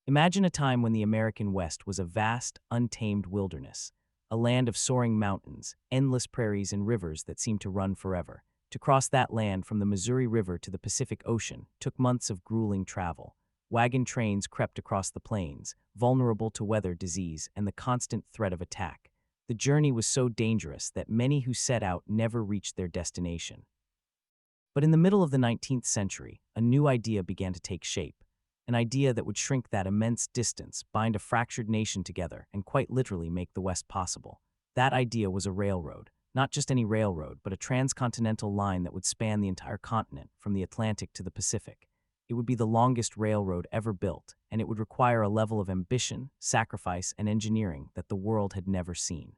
Imagine a time when the American West was a vast, untamed wilderness, a land of soaring mountains, endless prairies and rivers that seemed to run forever. To cross that land from the Missouri River to the Pacific Ocean took months of grueling travel. Wagon trains crept across the plains, vulnerable to weather, disease, and the constant threat of attack. The journey was so dangerous that many who set out never reached their destination. But in the middle of the 19th century, a new idea began to take shape. An idea that would shrink that immense distance, bind a fractured nation together, and quite literally make the West possible. That idea was a railroad. Not just any railroad, but a transcontinental line that would span the entire continent, from the Atlantic to the Pacific. It would be the longest railroad ever built, and it would require a level of ambition, sacrifice, and engineering that the world had never seen.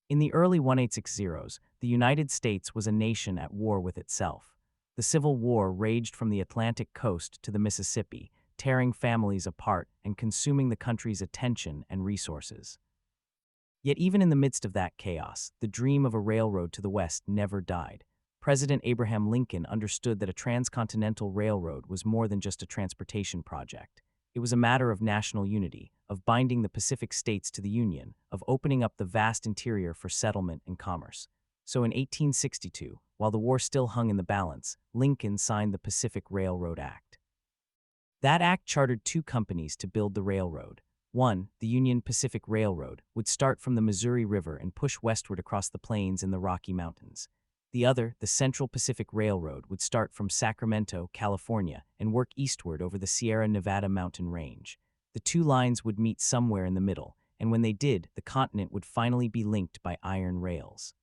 In the early 1860s, the United States was a nation at war with itself. The Civil War raged from the Atlantic coast to the Mississippi, tearing families apart and consuming the country's attention and resources. Yet even in the midst of that chaos, the dream of a railroad to the West never died. President Abraham Lincoln understood that a transcontinental railroad was more than just a transportation project. It was a matter of national unity, of binding the Pacific states to the Union, of opening up the vast interior for settlement and commerce. So in 1862, while the war still hung in the balance, Lincoln signed the Pacific Railroad Act. That act chartered two companies to build the railroad. One, the Union Pacific Railroad, would start from the Missouri River and push westward across the plains and the Rocky Mountains. The other, the Central Pacific Railroad, would start from Sacramento, California, and work eastward over the Sierra Nevada mountain range. The two lines would meet somewhere in the middle, and when they did, the continent would finally be linked by iron rails.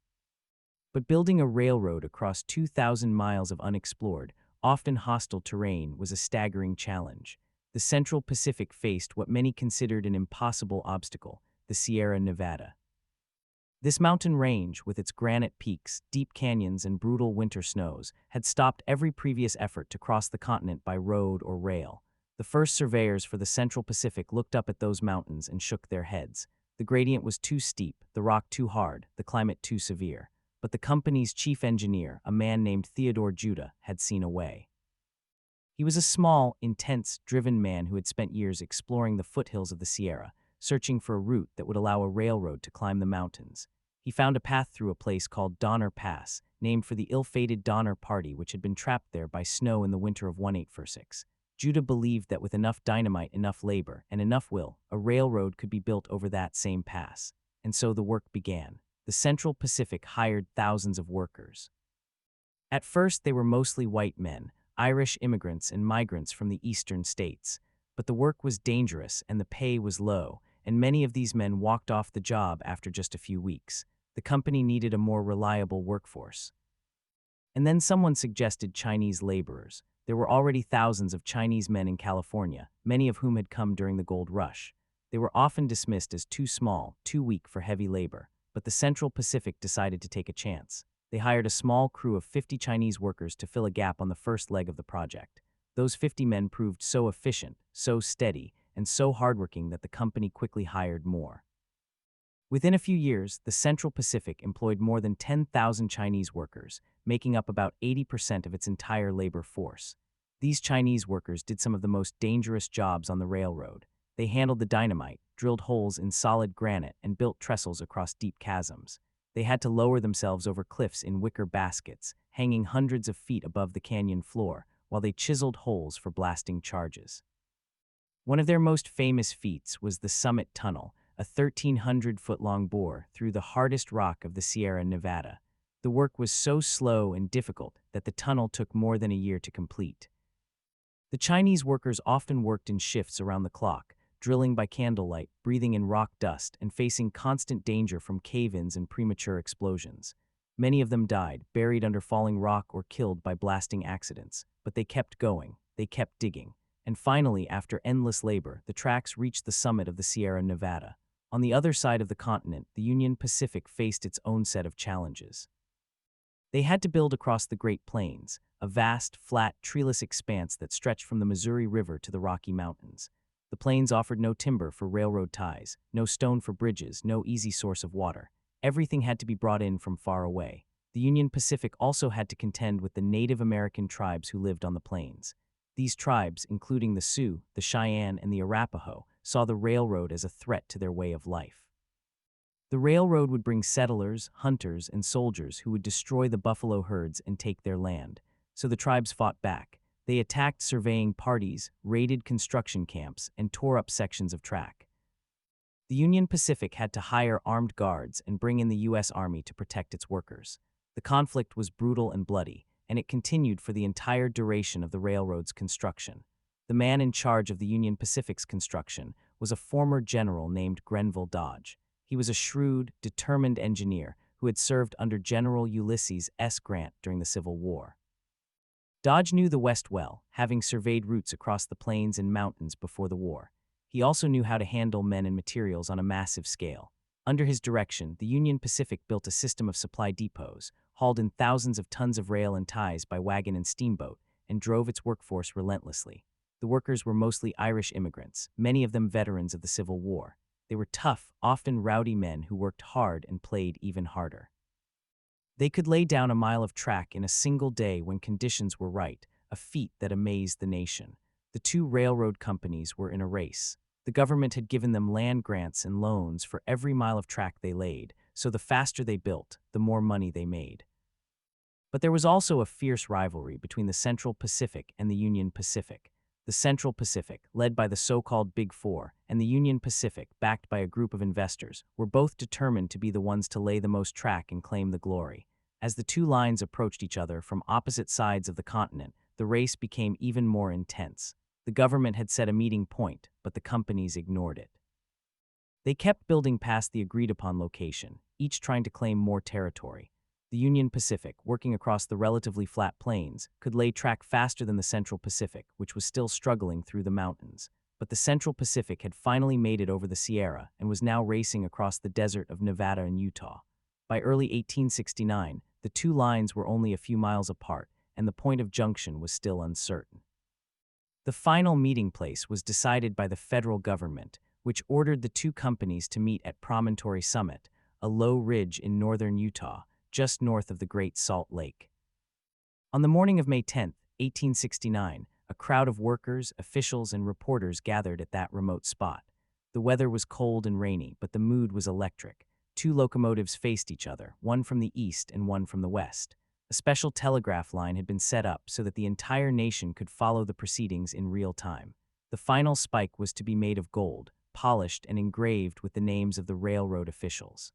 But building a railroad across 2,000 miles of unexplored, often hostile terrain was a staggering challenge. The Central Pacific faced what many considered an impossible obstacle: the Sierra Nevada. This mountain range, with its granite peaks, deep canyons, and brutal winter snows, had stopped every previous effort to cross the continent by road or rail. The first surveyors for the Central Pacific looked up at those mountains and shook their heads. The gradient was too steep, the rock too hard, the climate too severe. But the company's chief engineer, a man named Theodore Judah, had seen a way. He was a small, intense, driven man who had spent years exploring the foothills of the Sierra, searching for a route that would allow a railroad to climb the mountains. He found a path through a place called Donner Pass, named for the ill-fated Donner Party which had been trapped there by snow in the winter of 1846. Judah believed that with enough dynamite, enough labor, and enough will, a railroad could be built over that same pass. And so the work began. The Central Pacific hired thousands of workers. At first, they were mostly white men, Irish immigrants and migrants from the eastern states. But the work was dangerous and the pay was low, and many of these men walked off the job after just a few weeks. The company needed a more reliable workforce. And then someone suggested Chinese laborers. There were already thousands of Chinese men in California, many of whom had come during the gold rush. They were often dismissed as too small, too weak for heavy labor. But the Central Pacific decided to take a chance. They hired a small crew of 50 Chinese workers to fill a gap on the first leg of the project. Those 50 men proved so efficient, so steady, and so hardworking that the company quickly hired more. Within a few years, the Central Pacific employed more than 10,000 Chinese workers, making up about 80% of its entire labor force. These Chinese workers did some of the most dangerous jobs on the railroad. They handled the dynamite, drilled holes in solid granite, and built trestles across deep chasms. They had to lower themselves over cliffs in wicker baskets, hanging hundreds of feet above the canyon floor, while they chiseled holes for blasting charges. One of their most famous feats was the Summit Tunnel, a 1,300-foot-long bore through the hardest rock of the Sierra Nevada. The work was so slow and difficult that the tunnel took more than a year to complete. The Chinese workers often worked in shifts around the clock, drilling by candlelight, breathing in rock dust, and facing constant danger from cave-ins and premature explosions. Many of them died, buried under falling rock or killed by blasting accidents. But they kept going, they kept digging. And finally, after endless labor, the tracks reached the summit of the Sierra Nevada. On the other side of the continent, the Union Pacific faced its own set of challenges. They had to build across the Great Plains, a vast, flat, treeless expanse that stretched from the Missouri River to the Rocky Mountains. The plains offered no timber for railroad ties, no stone for bridges, no easy source of water. Everything had to be brought in from far away. The Union Pacific also had to contend with the Native American tribes who lived on the plains. These tribes, including the Sioux, the Cheyenne, and the Arapaho, saw the railroad as a threat to their way of life. The railroad would bring settlers, hunters, and soldiers who would destroy the buffalo herds and take their land. So the tribes fought back. They attacked surveying parties, raided construction camps, and tore up sections of track. The Union Pacific had to hire armed guards and bring in the U.S. Army to protect its workers. The conflict was brutal and bloody, and it continued for the entire duration of the railroad's construction. The man in charge of the Union Pacific's construction was a former general named Grenville Dodge. He was a shrewd, determined engineer who had served under General Ulysses S. Grant during the Civil War. Dodge knew the West well, having surveyed routes across the plains and mountains before the war. He also knew how to handle men and materials on a massive scale. Under his direction, the Union Pacific built a system of supply depots, hauled in thousands of tons of rail and ties by wagon and steamboat, and drove its workforce relentlessly. The workers were mostly Irish immigrants, many of them veterans of the Civil War. They were tough, often rowdy men who worked hard and played even harder. They could lay down a mile of track in a single day when conditions were right, a feat that amazed the nation. The two railroad companies were in a race. The government had given them land grants and loans for every mile of track they laid, so the faster they built, the more money they made. But there was also a fierce rivalry between the Central Pacific and the Union Pacific. The Central Pacific, led by the so-called Big Four, and the Union Pacific, backed by a group of investors, were both determined to be the ones to lay the most track and claim the glory. As the two lines approached each other from opposite sides of the continent, the race became even more intense. The government had set a meeting point, but the companies ignored it. They kept building past the agreed-upon location, each trying to claim more territory. The Union Pacific, working across the relatively flat plains, could lay track faster than the Central Pacific, which was still struggling through the mountains. But the Central Pacific had finally made it over the Sierra and was now racing across the desert of Nevada and Utah. By early 1869, the two lines were only a few miles apart, and the point of junction was still uncertain. The final meeting place was decided by the federal government, which ordered the two companies to meet at Promontory Summit, a low ridge in northern Utah, just north of the Great Salt Lake. On the morning of May 10, 1869, a crowd of workers, officials, and reporters gathered at that remote spot. The weather was cold and rainy, but the mood was electric. Two locomotives faced each other, one from the east and one from the west. A special telegraph line had been set up so that the entire nation could follow the proceedings in real time. The final spike was to be made of gold, polished and engraved with the names of the railroad officials.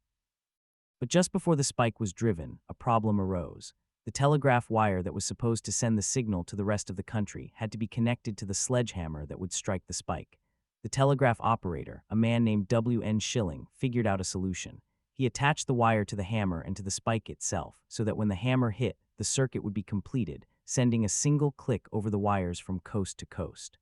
But just before the spike was driven, a problem arose. The telegraph wire that was supposed to send the signal to the rest of the country had to be connected to the sledgehammer that would strike the spike. The telegraph operator, a man named W.N. Schilling, figured out a solution. He attached the wire to the hammer and to the spike itself, so that when the hammer hit, the circuit would be completed, sending a single click over the wires from coast to coast.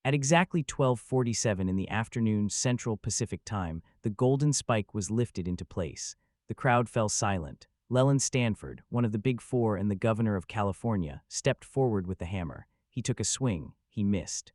At exactly 12:47 in the afternoon Central Pacific Time, the golden spike was lifted into place. The crowd fell silent. Leland Stanford, one of the Big Four and the governor of California, stepped forward with the hammer. He took a swing. He missed.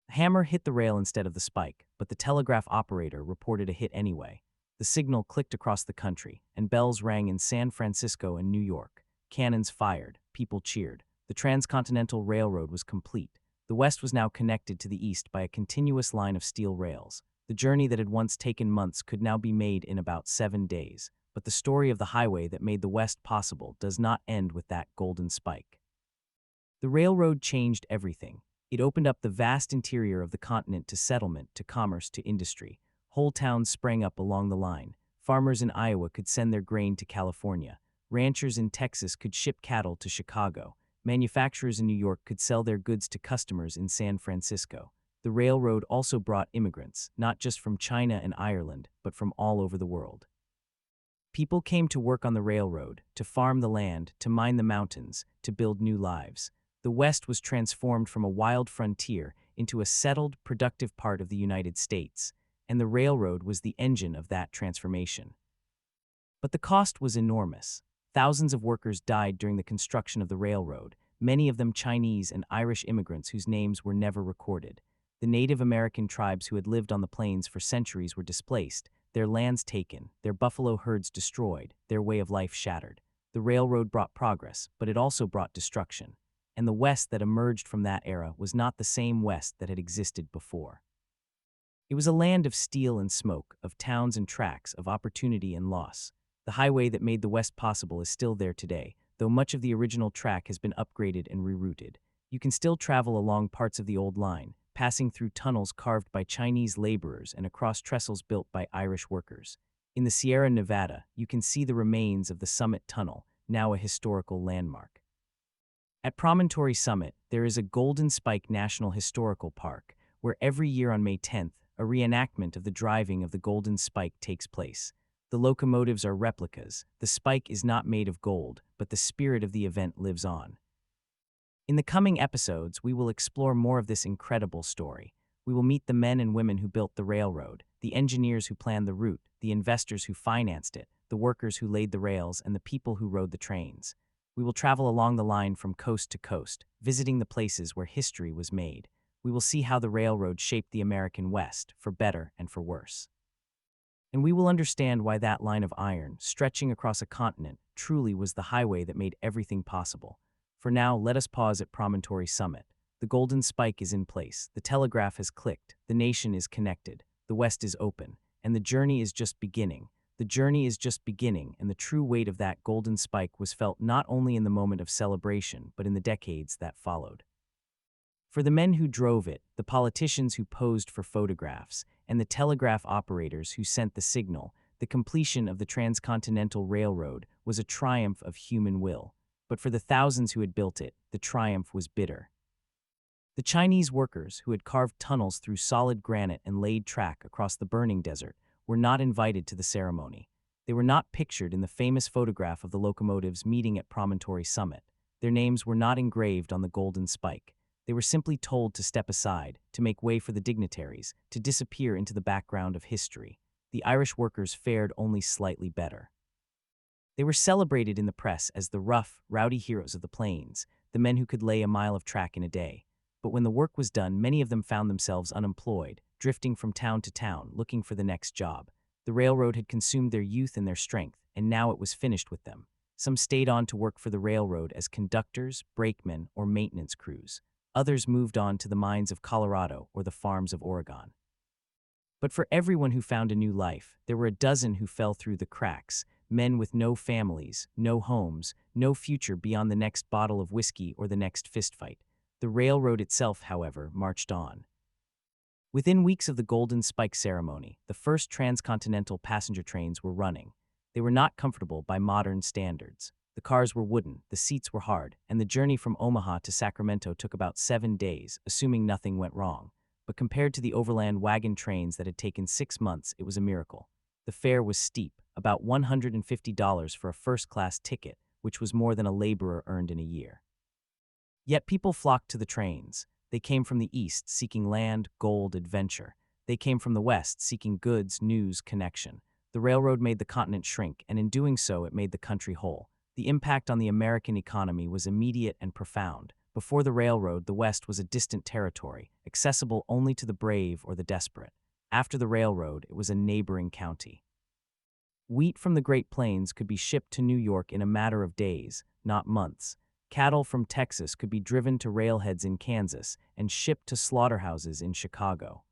The hammer hit the rail instead of the spike, but the telegraph operator reported a hit anyway. The signal clicked across the country, and bells rang in San Francisco and New York. Cannons fired. People cheered. The Transcontinental Railroad was complete. The West was now connected to the East by a continuous line of steel rails. The journey that had once taken months could now be made in about 7 days. But the story of the highway that made the West possible does not end with that golden spike. The railroad changed everything. It opened up the vast interior of the continent to settlement, to commerce, to industry. Whole towns sprang up along the line. Farmers in Iowa could send their grain to California. Ranchers in Texas could ship cattle to Chicago. Manufacturers in New York could sell their goods to customers in San Francisco. The railroad also brought immigrants, not just from China and Ireland, but from all over the world. People came to work on the railroad, to farm the land, to mine the mountains, to build new lives. The West was transformed from a wild frontier into a settled, productive part of the United States, and the railroad was the engine of that transformation. But the cost was enormous. Thousands of workers died during the construction of the railroad, many of them Chinese and Irish immigrants whose names were never recorded. The Native American tribes who had lived on the plains for centuries were displaced, their lands taken, their buffalo herds destroyed, their way of life shattered. The railroad brought progress, but it also brought destruction. and the West that emerged from that era was not the same West that had existed before. It was a land of steel and smoke, of towns and tracks, of opportunity and loss. The highway that made the West possible is still there today, though much of the original track has been upgraded and rerouted. You can still travel along parts of the old line, passing through tunnels carved by Chinese laborers and across trestles built by Irish workers. In the Sierra Nevada, you can see the remains of the Summit Tunnel, now a historical landmark. At Promontory Summit, there is a Golden Spike National Historical Park, where every year on May 10th, a reenactment of the driving of the Golden Spike takes place. The locomotives are replicas. The spike is not made of gold, but the spirit of the event lives on. In the coming episodes, we will explore more of this incredible story. We will meet the men and women who built the railroad, the engineers who planned the route, the investors who financed it, the workers who laid the rails, and the people who rode the trains. We will travel along the line from coast to coast, visiting the places where history was made. We will see how the railroad shaped the American West, for better and for worse. And we will understand why that line of iron, stretching across a continent, truly was the highway that made everything possible. For now, let us pause at Promontory Summit. The Golden Spike is in place, the telegraph has clicked, the nation is connected, the West is open, and the journey is just beginning. The journey is just beginning, and the true weight of that Golden Spike was felt not only in the moment of celebration, but in the decades that followed. For the men who drove it, the politicians who posed for photographs, and the telegraph operators who sent the signal, the completion of the Transcontinental Railroad was a triumph of human will. But for the thousands who had built it, the triumph was bitter. The Chinese workers, who had carved tunnels through solid granite and laid track across the burning desert, were not invited to the ceremony. They were not pictured in the famous photograph of the locomotives meeting at Promontory Summit. Their names were not engraved on the Golden Spike. They were simply told to step aside, to make way for the dignitaries, to disappear into the background of history. The Irish workers fared only slightly better. They were celebrated in the press as the rough, rowdy heroes of the plains, the men who could lay a mile of track in a day. But when the work was done, many of them found themselves unemployed, drifting from town to town, looking for the next job. The railroad had consumed their youth and their strength, and now it was finished with them. Some stayed on to work for the railroad as conductors, brakemen, or maintenance crews. Others moved on to the mines of Colorado or the farms of Oregon. But for everyone who found a new life, there were a dozen who fell through the cracks, men with no families, no homes, no future beyond the next bottle of whiskey or the next fistfight. The railroad itself, however, marched on. Within weeks of the Golden Spike ceremony, the first transcontinental passenger trains were running. They were not comfortable by modern standards. The cars were wooden, the seats were hard, and the journey from Omaha to Sacramento took about 7 days, assuming nothing went wrong. But compared to the overland wagon trains that had taken 6 months, it was a miracle. The fare was steep, about $150 for a first-class ticket, which was more than a laborer earned in a year. Yet people flocked to the trains. They came from the east seeking land, gold, adventure. They came from the west seeking goods, news, connection. The railroad made the continent shrink, and in doing so, it made the country whole. The impact on the American economy was immediate and profound. Before the railroad, the West was a distant territory, accessible only to the brave or the desperate. After the railroad, it was a neighboring county. Wheat from the Great Plains could be shipped to New York in a matter of days, not months. Cattle from Texas could be driven to railheads in Kansas and shipped to slaughterhouses in Chicago.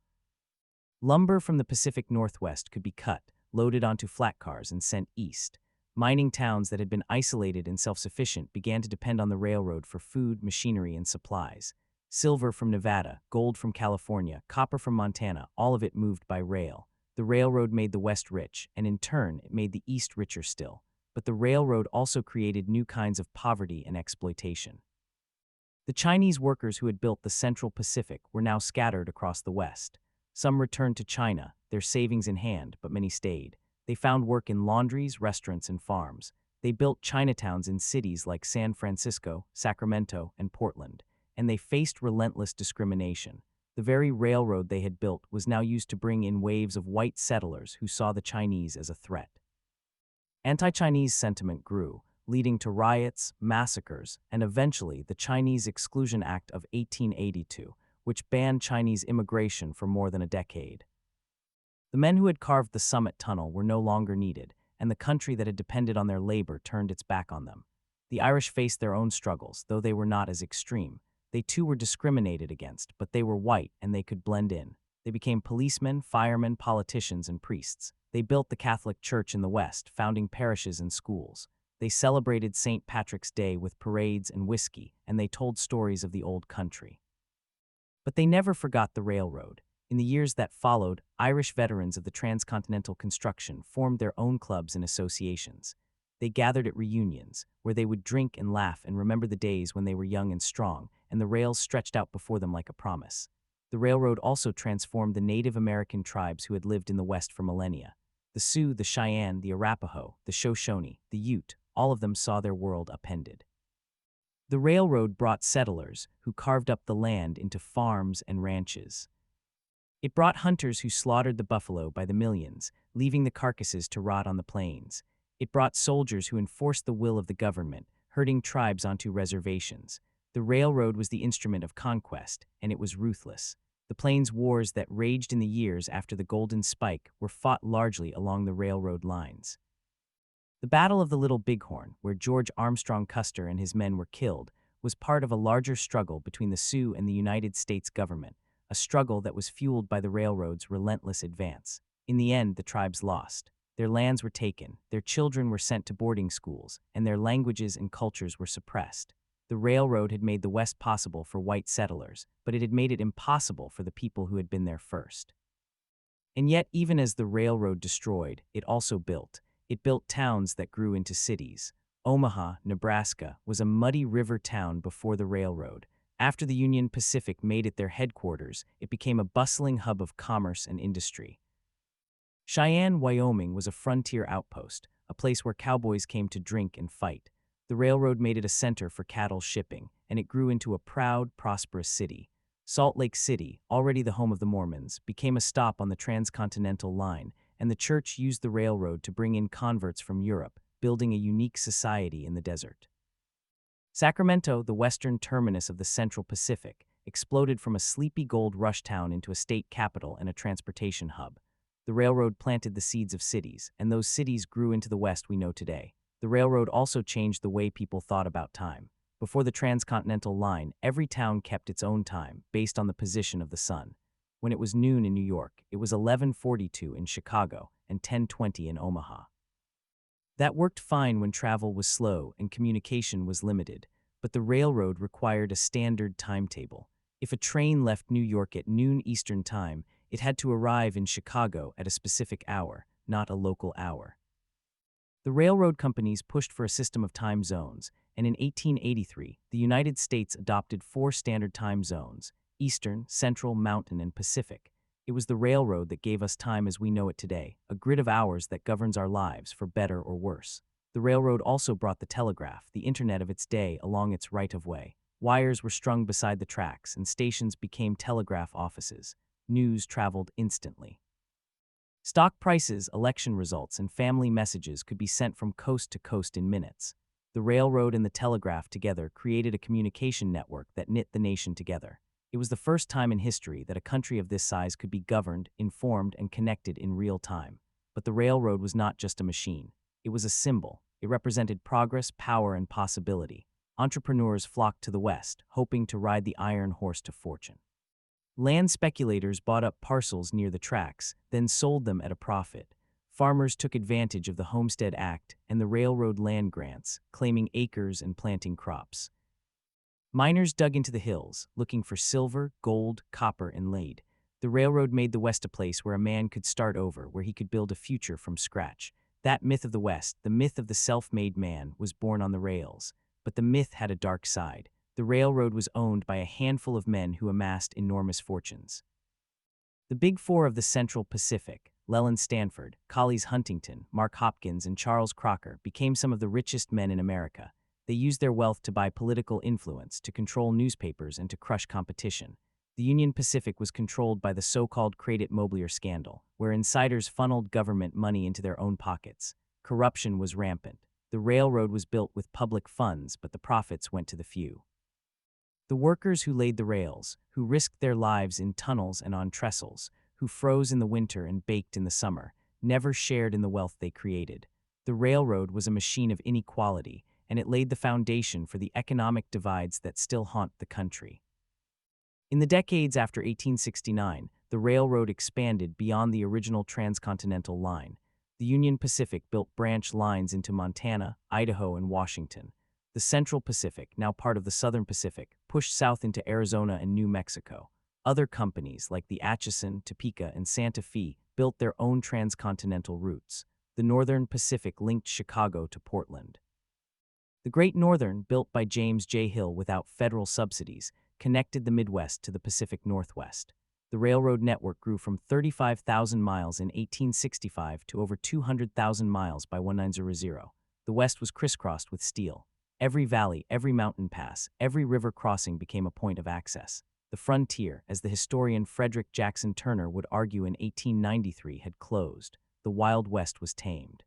Lumber from the Pacific Northwest could be cut, loaded onto flat cars, and sent east. Mining towns that had been isolated and self-sufficient began to depend on the railroad for food, machinery, and supplies. Silver from Nevada, gold from California, copper from Montana, all of it moved by rail. The railroad made the West rich, and in turn, it made the East richer still. But the railroad also created new kinds of poverty and exploitation. The Chinese workers who had built the Central Pacific were now scattered across the West. Some returned to China, their savings in hand, but many stayed. They found work in laundries, restaurants, and farms. They built Chinatowns in cities like San Francisco, Sacramento, and Portland, and they faced relentless discrimination. The very railroad they had built was now used to bring in waves of white settlers who saw the Chinese as a threat. Anti-Chinese sentiment grew, leading to riots, massacres, and eventually the Chinese Exclusion Act of 1882, which banned Chinese immigration for more than a decade. The men who had carved the Summit Tunnel were no longer needed, and the country that had depended on their labor turned its back on them. The Irish faced their own struggles, though they were not as extreme. They too were discriminated against, but they were white and they could blend in. They became policemen, firemen, politicians, and priests. They built the Catholic Church in the West, founding parishes and schools. They celebrated St. Patrick's Day with parades and whiskey, and they told stories of the old country. But they never forgot the railroad. In the years that followed, Irish veterans of the transcontinental construction formed their own clubs and associations. They gathered at reunions, where they would drink and laugh and remember the days when they were young and strong, and the rails stretched out before them like a promise. The railroad also transformed the Native American tribes who had lived in the West for millennia. The Sioux, the Cheyenne, the Arapaho, the Shoshone, the Ute, all of them saw their world upended. The railroad brought settlers who carved up the land into farms and ranches. It brought hunters who slaughtered the buffalo by the millions, leaving the carcasses to rot on the plains. It brought soldiers who enforced the will of the government, herding tribes onto reservations. The railroad was the instrument of conquest, and it was ruthless. The Plains Wars that raged in the years after the Golden Spike were fought largely along the railroad lines. The Battle of the Little Bighorn, where George Armstrong Custer and his men were killed, was part of a larger struggle between the Sioux and the United States government, a struggle that was fueled by the railroad's relentless advance. In the end, the tribes lost. Their lands were taken, their children were sent to boarding schools, and their languages and cultures were suppressed. The railroad had made the West possible for white settlers, but it had made it impossible for the people who had been there first. And yet, even as the railroad destroyed, it also built. It built towns that grew into cities. Omaha, Nebraska, was a muddy river town before the railroad. After the Union Pacific made it their headquarters, it became a bustling hub of commerce and industry. Cheyenne, Wyoming was a frontier outpost, a place where cowboys came to drink and fight. The railroad made it a center for cattle shipping, and it grew into a proud, prosperous city. Salt Lake City, already the home of the Mormons, became a stop on the transcontinental line, and the church used the railroad to bring in converts from Europe, building a unique society in the desert. Sacramento, the western terminus of the Central Pacific, exploded from a sleepy gold rush town into a state capital and a transportation hub. The railroad planted the seeds of cities, and those cities grew into the West we know today. The railroad also changed the way people thought about time. Before the transcontinental line, every town kept its own time, based on the position of the sun. When it was noon in New York, it was 11:42 in Chicago and 10:20 in Omaha. That worked fine when travel was slow and communication was limited, but the railroad required a standard timetable. If a train left New York at noon Eastern Time, it had to arrive in Chicago at a specific hour, not a local hour. The railroad companies pushed for a system of time zones, and in 1883, the United States adopted 4 standard time zones: Eastern, Central, Mountain, and Pacific. It was the railroad that gave us time as we know it today, a grid of hours that governs our lives for better or worse. The railroad also brought the telegraph, the internet of its day, along its right-of-way. Wires were strung beside the tracks, and stations became telegraph offices. News traveled instantly. Stock prices, election results, and family messages could be sent from coast to coast in minutes. The railroad and the telegraph together created a communication network that knit the nation together. It was the first time in history that a country of this size could be governed, informed, and connected in real time. But the railroad was not just a machine. It was a symbol. It represented progress, power, and possibility. Entrepreneurs flocked to the West, hoping to ride the iron horse to fortune. Land speculators bought up parcels near the tracks, then sold them at a profit. Farmers took advantage of the Homestead Act and the railroad land grants, claiming acres and planting crops. Miners dug into the hills, looking for silver, gold, copper, and lead. The railroad made the West a place where a man could start over, where he could build a future from scratch. That myth of the West, the myth of the self-made man, was born on the rails. But the myth had a dark side. The railroad was owned by a handful of men who amassed enormous fortunes. The Big Four of the Central Pacific, Leland Stanford, Collies Huntington, Mark Hopkins, and Charles Crocker, became some of the richest men in America. They used their wealth to buy political influence, to control newspapers, and to crush competition. The Union Pacific was controlled by the so-called Credit-Mobilier scandal, where insiders funneled government money into their own pockets. Corruption was rampant. The railroad was built with public funds, but the profits went to the few. The workers who laid the rails, who risked their lives in tunnels and on trestles, who froze in the winter and baked in the summer, never shared in the wealth they created. The railroad was a machine of inequality, and it laid the foundation for the economic divides that still haunt the country. In the decades after 1869, the railroad expanded beyond the original transcontinental line. The Union Pacific built branch lines into Montana, Idaho, and Washington. The Central Pacific, now part of the Southern Pacific, pushed south into Arizona and New Mexico. Other companies like the Atchison, Topeka, and Santa Fe built their own transcontinental routes. The Northern Pacific linked Chicago to Portland. The Great Northern, built by James J. Hill without federal subsidies, connected the Midwest to the Pacific Northwest. The railroad network grew from 35,000 miles in 1865 to over 200,000 miles by 1900. The West was crisscrossed with steel. Every valley, every mountain pass, every river crossing became a point of access. The frontier, as the historian Frederick Jackson Turner would argue in 1893, had closed. The Wild West was tamed.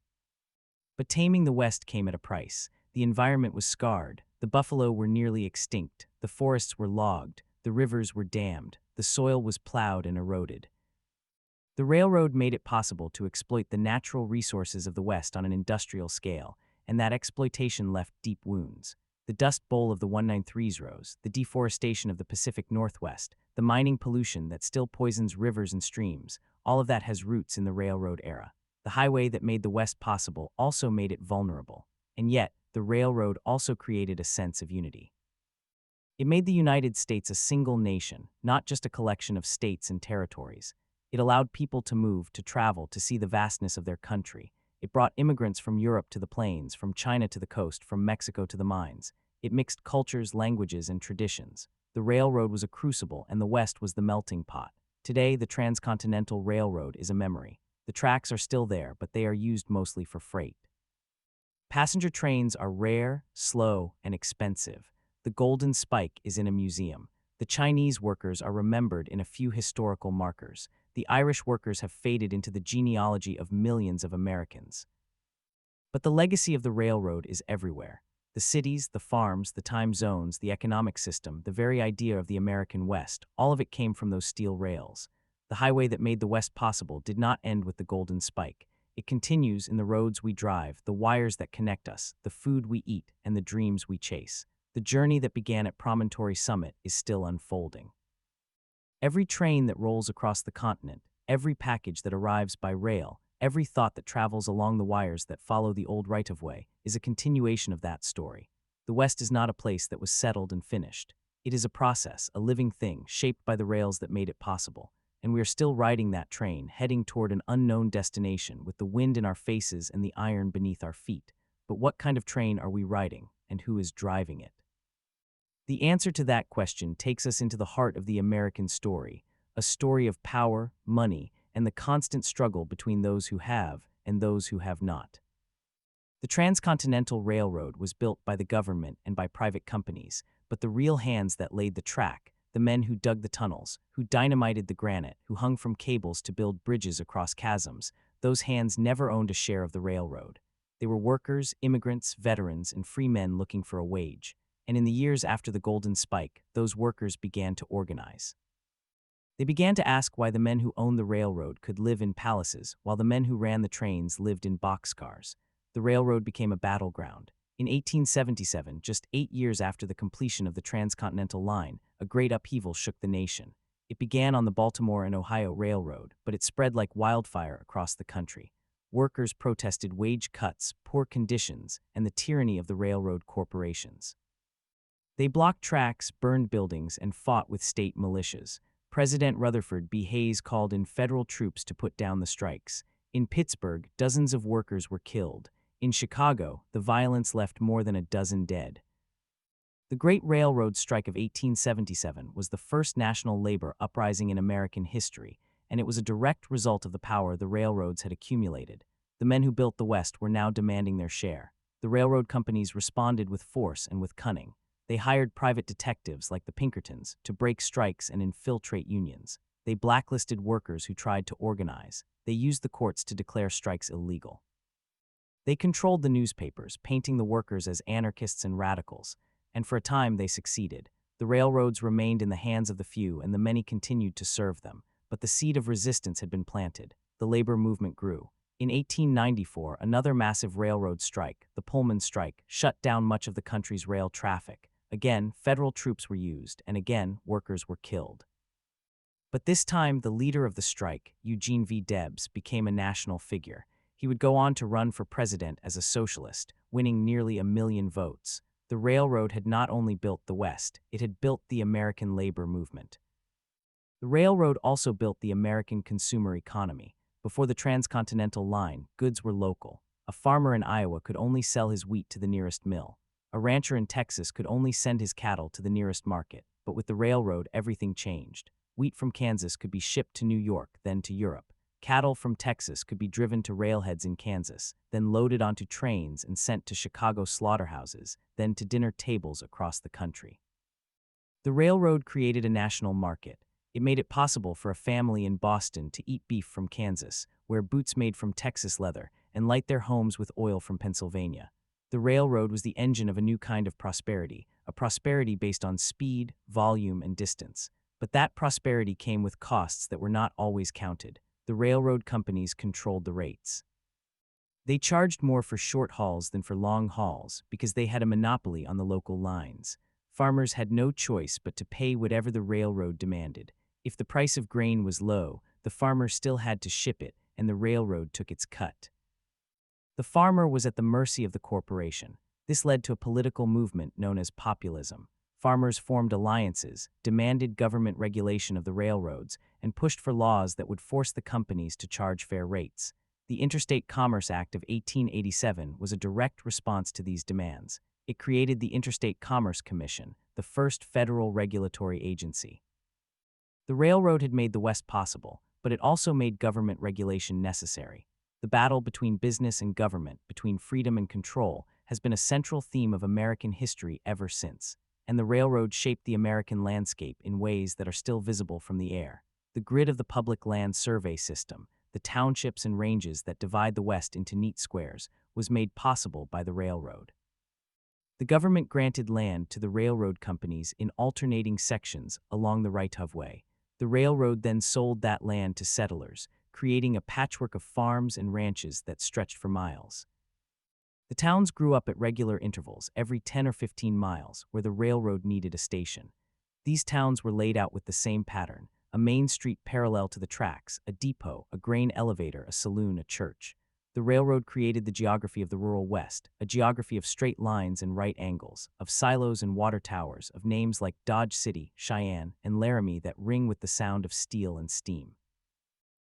But taming the West came at a price. The environment was scarred. The buffalo were nearly extinct. The forests were logged. The rivers were dammed. The soil was plowed and eroded. The railroad made it possible to exploit the natural resources of the West on an industrial scale, and that exploitation left deep wounds. The Dust Bowl of the 193s rose, the deforestation of the Pacific Northwest, the mining pollution that still poisons rivers and streams, all of that has roots in the railroad era. The highway that made the West possible also made it vulnerable. And yet, the railroad also created a sense of unity. It made the United States a single nation, not just a collection of states and territories. It allowed people to move, to travel, to see the vastness of their country. It brought immigrants from Europe to the plains, from China to the coast, from Mexico to the mines. It mixed cultures, languages, and traditions. The railroad was a crucible, and the West was the melting pot. Today, the Transcontinental Railroad is a memory. The tracks are still there, but they are used mostly for freight. Passenger trains are rare, slow, and expensive. The Golden Spike is in a museum. The Chinese workers are remembered in a few historical markers. The Irish workers have faded into the genealogy of millions of Americans. But the legacy of the railroad is everywhere. The cities, the farms, the time zones, the economic system, the very idea of the American West, all of it came from those steel rails. The highway that made the West possible did not end with the Golden Spike. It continues in the roads we drive, the wires that connect us, the food we eat, and the dreams we chase. The journey that began at Promontory Summit is still unfolding. Every train that rolls across the continent, every package that arrives by rail, every thought that travels along the wires that follow the old right-of-way is a continuation of that story. The West is not a place that was settled and finished. It is a process, a living thing, shaped by the rails that made it possible. And we are still riding that train, heading toward an unknown destination with the wind in our faces and the iron beneath our feet. But what kind of train are we riding, and who is driving it? The answer to that question takes us into the heart of the American story, a story of power, money, and the constant struggle between those who have and those who have not. The Transcontinental Railroad was built by the government and by private companies, but the real hands that laid the track, the men who dug the tunnels, who dynamited the granite, who hung from cables to build bridges across chasms, those hands never owned a share of the railroad. They were workers, immigrants, veterans, and free men looking for a wage. And in the years after the Golden Spike, those workers began to organize. They began to ask why the men who owned the railroad could live in palaces, while the men who ran the trains lived in boxcars. The railroad became a battleground. In 1877, just 8 years after the completion of the Transcontinental Line, a great upheaval shook the nation. It began on the Baltimore and Ohio Railroad, but it spread like wildfire across the country. Workers protested wage cuts, poor conditions, and the tyranny of the railroad corporations. They blocked tracks, burned buildings, and fought with state militias. President Rutherford B. Hayes called in federal troops to put down the strikes. In Pittsburgh, dozens of workers were killed. In Chicago, the violence left more than a dozen dead. The Great Railroad Strike of 1877 was the first national labor uprising in American history, and it was a direct result of the power the railroads had accumulated. The men who built the West were now demanding their share. The railroad companies responded with force and with cunning. They hired private detectives like the Pinkertons to break strikes and infiltrate unions. They blacklisted workers who tried to organize. They used the courts to declare strikes illegal. They controlled the newspapers, painting the workers as anarchists and radicals, and for a time they succeeded. The railroads remained in the hands of the few and the many continued to serve them, but the seed of resistance had been planted. The labor movement grew. In 1894, another massive railroad strike, the Pullman Strike, shut down much of the country's rail traffic. Again, federal troops were used, and again, workers were killed. But this time, the leader of the strike, Eugene V. Debs, became a national figure. He would go on to run for president as a socialist, winning nearly 1 million votes. The railroad had not only built the West, it had built the American labor movement. The railroad also built the American consumer economy. Before the transcontinental line, goods were local. A farmer in Iowa could only sell his wheat to the nearest mill. A rancher in Texas could only send his cattle to the nearest market. But with the railroad, everything changed. Wheat from Kansas could be shipped to New York, then to Europe. Cattle from Texas could be driven to railheads in Kansas, then loaded onto trains and sent to Chicago slaughterhouses, then to dinner tables across the country. The railroad created a national market. It made it possible for a family in Boston to eat beef from Kansas, wear boots made from Texas leather, and light their homes with oil from Pennsylvania. The railroad was the engine of a new kind of prosperity, a prosperity based on speed, volume, and distance. But that prosperity came with costs that were not always counted. The railroad companies controlled the rates. They charged more for short hauls than for long hauls because they had a monopoly on the local lines. Farmers had no choice but to pay whatever the railroad demanded. If the price of grain was low, the farmer still had to ship it, and the railroad took its cut. The farmer was at the mercy of the corporation. This led to a political movement known as populism. Farmers formed alliances, demanded government regulation of the railroads, and pushed for laws that would force the companies to charge fair rates. The Interstate Commerce Act of 1887 was a direct response to these demands. It created the Interstate Commerce Commission, the first federal regulatory agency. The railroad had made the West possible, but it also made government regulation necessary. The battle between business and government, between freedom and control, has been a central theme of American history ever since. And the railroad shaped the American landscape in ways that are still visible from the air. The grid of the public land survey system, the townships and ranges that divide the West into neat squares, was made possible by the railroad. The government granted land to the railroad companies in alternating sections along the right-of-way. The railroad then sold that land to settlers, creating a patchwork of farms and ranches that stretched for miles. The towns grew up at regular intervals, every 10 or 15 miles, where the railroad needed a station. These towns were laid out with the same pattern: a main street parallel to the tracks, a depot, a grain elevator, a saloon, a church. The railroad created the geography of the rural West, a geography of straight lines and right angles, of silos and water towers, of names like Dodge City, Cheyenne, and Laramie that ring with the sound of steel and steam.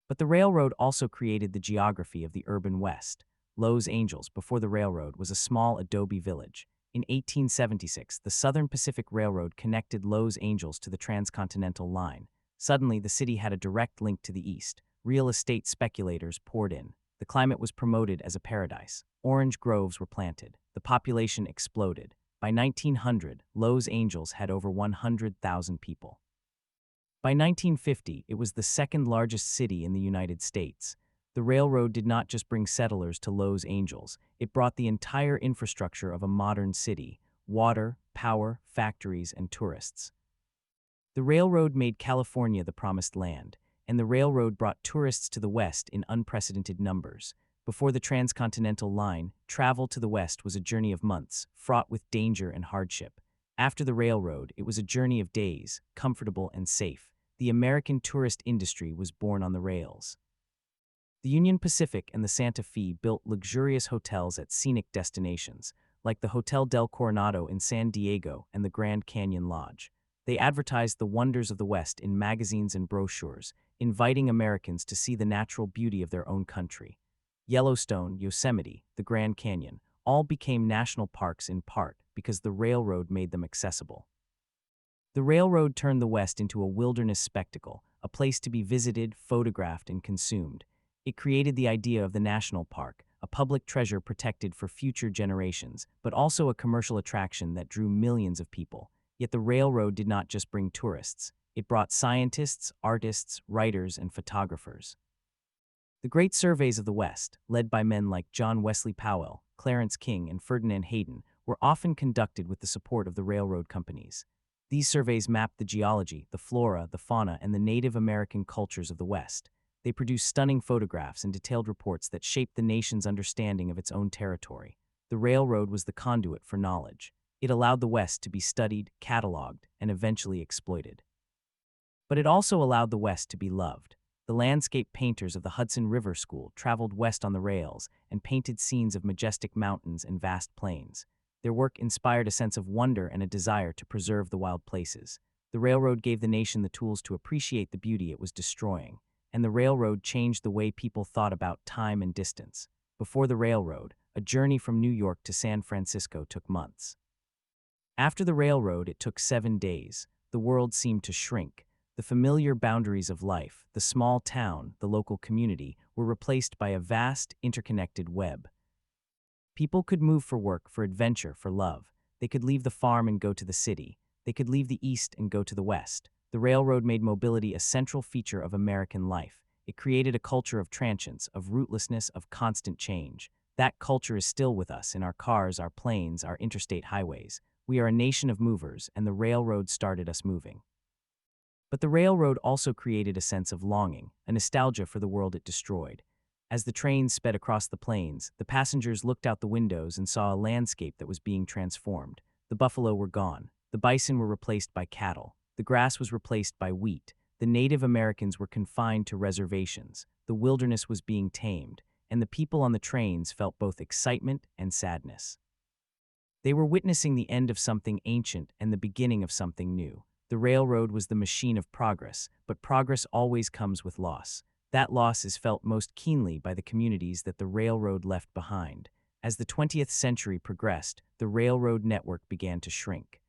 But the railroad also created the geography of the urban West. Los Angeles, before the railroad, was a small adobe village. In 1876, the Southern Pacific Railroad connected Los Angeles to the transcontinental line. Suddenly, the city had a direct link to the east. Real estate speculators poured in. The climate was promoted as a paradise. Orange groves were planted. The population exploded. By 1900, Los Angeles had over 100,000 people. By 1950, it was the second largest city in the United States. The railroad did not just bring settlers to Los Angeles, it brought the entire infrastructure of a modern city: water, power, factories, and tourists. The railroad made California the promised land, and the railroad brought tourists to the West in unprecedented numbers. Before the transcontinental line, travel to the West was a journey of months, fraught with danger and hardship. After the railroad, it was a journey of days, comfortable and safe. The American tourist industry was born on the rails. The Union Pacific and the Santa Fe built luxurious hotels at scenic destinations, like the Hotel del Coronado in San Diego and the Grand Canyon Lodge. They advertised the wonders of the West in magazines and brochures, inviting Americans to see the natural beauty of their own country. Yellowstone, Yosemite, the Grand Canyon, all became national parks in part because the railroad made them accessible. The railroad turned the West into a wilderness spectacle, a place to be visited, photographed, and consumed. It created the idea of the national park, a public treasure protected for future generations, but also a commercial attraction that drew millions of people. Yet the railroad did not just bring tourists. It brought scientists, artists, writers, and photographers. The great surveys of the West, led by men like John Wesley Powell, Clarence King, and Ferdinand Hayden, were often conducted with the support of the railroad companies. These surveys mapped the geology, the flora, the fauna, and the Native American cultures of the West. They produced stunning photographs and detailed reports that shaped the nation's understanding of its own territory. The railroad was the conduit for knowledge. It allowed the West to be studied, cataloged, and eventually exploited. But it also allowed the West to be loved. The landscape painters of the Hudson River School traveled west on the rails and painted scenes of majestic mountains and vast plains. Their work inspired a sense of wonder and a desire to preserve the wild places. The railroad gave the nation the tools to appreciate the beauty it was destroying, and the railroad changed the way people thought about time and distance. Before the railroad, a journey from New York to San Francisco took months. After the railroad, it took 7 days. The world seemed to shrink. The familiar boundaries of life, the small town, the local community, were replaced by a vast, interconnected web. People could move for work, for adventure, for love. They could leave the farm and go to the city. They could leave the east and go to the west. The railroad made mobility a central feature of American life. It created a culture of transience, of rootlessness, of constant change. That culture is still with us in our cars, our planes, our interstate highways. We are a nation of movers, and the railroad started us moving. But the railroad also created a sense of longing, a nostalgia for the world it destroyed. As the trains sped across the plains, the passengers looked out the windows and saw a landscape that was being transformed. The buffalo were gone. The bison were replaced by cattle. The grass was replaced by wheat. The Native Americans were confined to reservations. The wilderness was being tamed, and the people on the trains felt both excitement and sadness. They were witnessing the end of something ancient and the beginning of something new. The railroad was the machine of progress, but progress always comes with loss. That loss is felt most keenly by the communities that the railroad left behind. As the 20th century progressed, the railroad network began to shrink.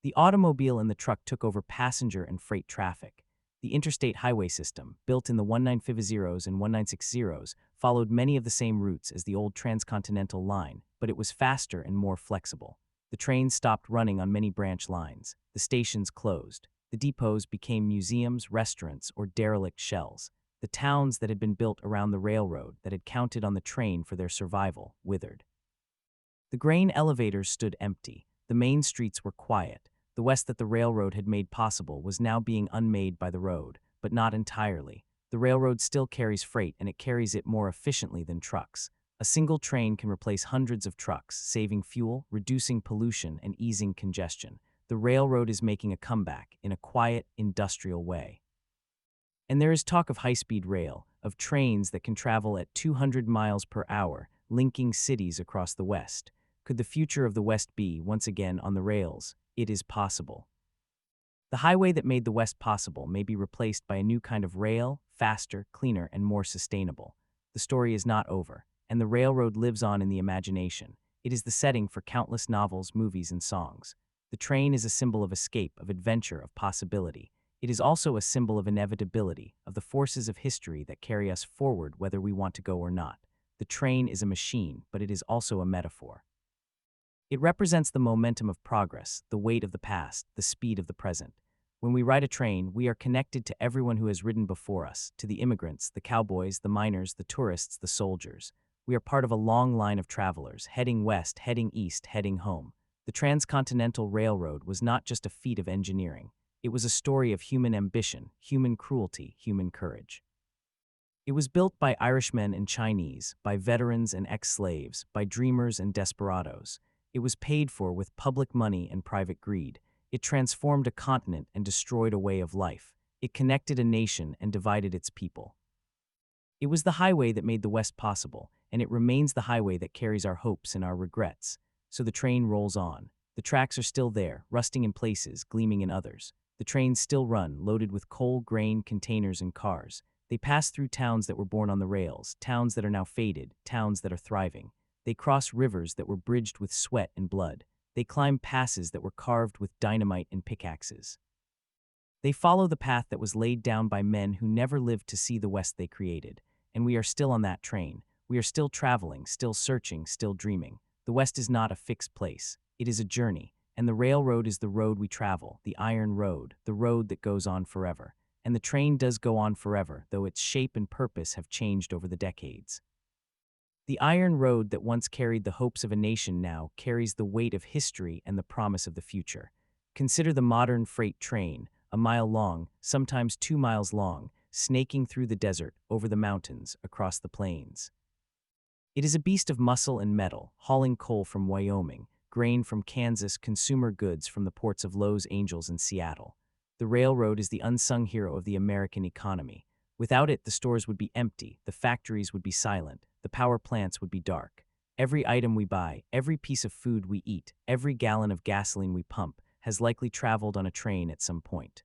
The automobile and the truck took over passenger and freight traffic. The interstate highway system, built in the 1950s and 1960s, followed many of the same routes as the old transcontinental line, but it was faster and more flexible. The trains stopped running on many branch lines. The stations closed. The depots became museums, restaurants, or derelict shells. The towns that had been built around the railroad, that had counted on the train for their survival, withered. The grain elevators stood empty. The main streets were quiet. The West that the railroad had made possible was now being unmade by the road, but not entirely. The railroad still carries freight, and it carries it more efficiently than trucks. A single train can replace hundreds of trucks, saving fuel, reducing pollution, and easing congestion. The railroad is making a comeback in a quiet, industrial way. And there is talk of high-speed rail, of trains that can travel at 200 miles per hour, linking cities across the West. Could the future of the West be, once again, on the rails? It is possible. The highway that made the West possible may be replaced by a new kind of rail, faster, cleaner, and more sustainable. The story is not over, and the railroad lives on in the imagination. It is the setting for countless novels, movies, and songs. The train is a symbol of escape, of adventure, of possibility. It is also a symbol of inevitability, of the forces of history that carry us forward whether we want to go or not. The train is a machine, but it is also a metaphor. It represents the momentum of progress, the weight of the past, the speed of the present. When we ride a train, we are connected to everyone who has ridden before us, to the immigrants, the cowboys, the miners, the tourists, the soldiers. We are part of a long line of travelers, heading west, heading east, heading home. The Transcontinental Railroad was not just a feat of engineering. It was a story of human ambition, human cruelty, human courage. It was built by Irishmen and Chinese, by veterans and ex-slaves, by dreamers and desperados. It was paid for with public money and private greed. It transformed a continent and destroyed a way of life. It connected a nation and divided its people. It was the highway that made the West possible, and it remains the highway that carries our hopes and our regrets. So the train rolls on. The tracks are still there, rusting in places, gleaming in others. The trains still run, loaded with coal, grain, containers, and cars. They pass through towns that were born on the rails, towns that are now faded, towns that are thriving. They cross rivers that were bridged with sweat and blood. They climb passes that were carved with dynamite and pickaxes. They follow the path that was laid down by men who never lived to see the West they created. And we are still on that train. We are still traveling, still searching, still dreaming. The West is not a fixed place. It is a journey. And the railroad is the road we travel, the iron road, the road that goes on forever. And the train does go on forever, though its shape and purpose have changed over the decades. The iron road that once carried the hopes of a nation now carries the weight of history and the promise of the future. Consider the modern freight train, a mile long, sometimes 2 miles long, snaking through the desert, over the mountains, across the plains. It is a beast of muscle and metal, hauling coal from Wyoming, grain from Kansas, consumer goods from the ports of Los Angeles and Seattle. The railroad is the unsung hero of the American economy. Without it, the stores would be empty, the factories would be silent, the power plants would be dark. Every item we buy, every piece of food we eat, every gallon of gasoline we pump has likely traveled on a train at some point.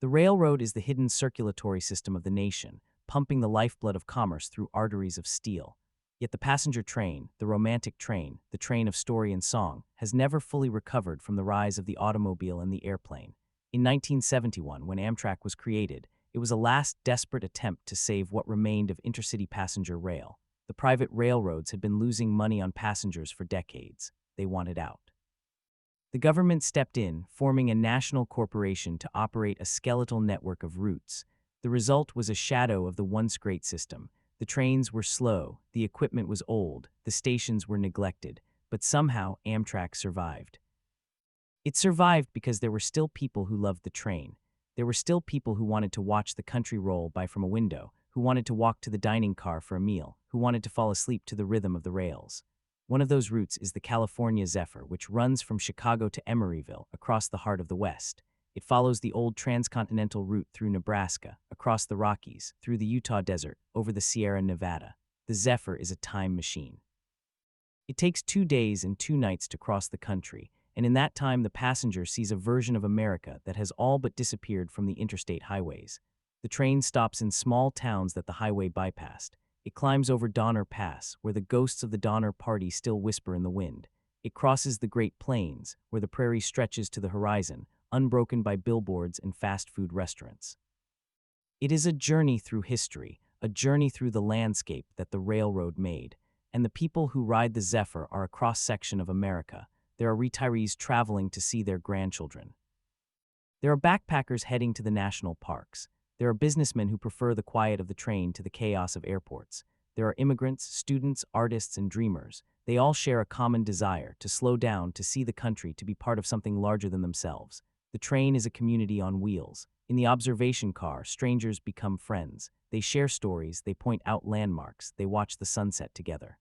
The railroad is the hidden circulatory system of the nation, pumping the lifeblood of commerce through arteries of steel. Yet the passenger train, the romantic train, the train of story and song, has never fully recovered from the rise of the automobile and the airplane. In 1971, when Amtrak was created, it was a last desperate attempt to save what remained of intercity passenger rail. The private railroads had been losing money on passengers for decades. They wanted out. The government stepped in, forming a national corporation to operate a skeletal network of routes. The result was a shadow of the once great system. The trains were slow, the equipment was old, the stations were neglected, but somehow Amtrak survived. It survived because there were still people who loved the train. There were still people who wanted to watch the country roll by from a window, who wanted to walk to the dining car for a meal, who wanted to fall asleep to the rhythm of the rails. One of those routes is the California Zephyr, which runs from Chicago to Emeryville, across the heart of the West. It follows the old transcontinental route through Nebraska, across the Rockies, through the Utah desert, over the Sierra Nevada. The Zephyr is a time machine. It takes 2 days and 2 nights to cross the country, and in that time the passenger sees a version of America that has all but disappeared from the interstate highways. The train stops in small towns that the highway bypassed. It climbs over Donner Pass, where the ghosts of the Donner Party still whisper in the wind. It crosses the Great Plains, where the prairie stretches to the horizon, unbroken by billboards and fast food restaurants. It is a journey through history, a journey through the landscape that the railroad made. And the people who ride the Zephyr are a cross-section of America. There are retirees traveling to see their grandchildren. There are backpackers heading to the national parks. There are businessmen who prefer the quiet of the train to the chaos of airports. There are immigrants, students, artists, and dreamers. They all share a common desire to slow down, to see the country, to be part of something larger than themselves. The train is a community on wheels. In the observation car, strangers become friends. They share stories, they point out landmarks, they watch the sunset together.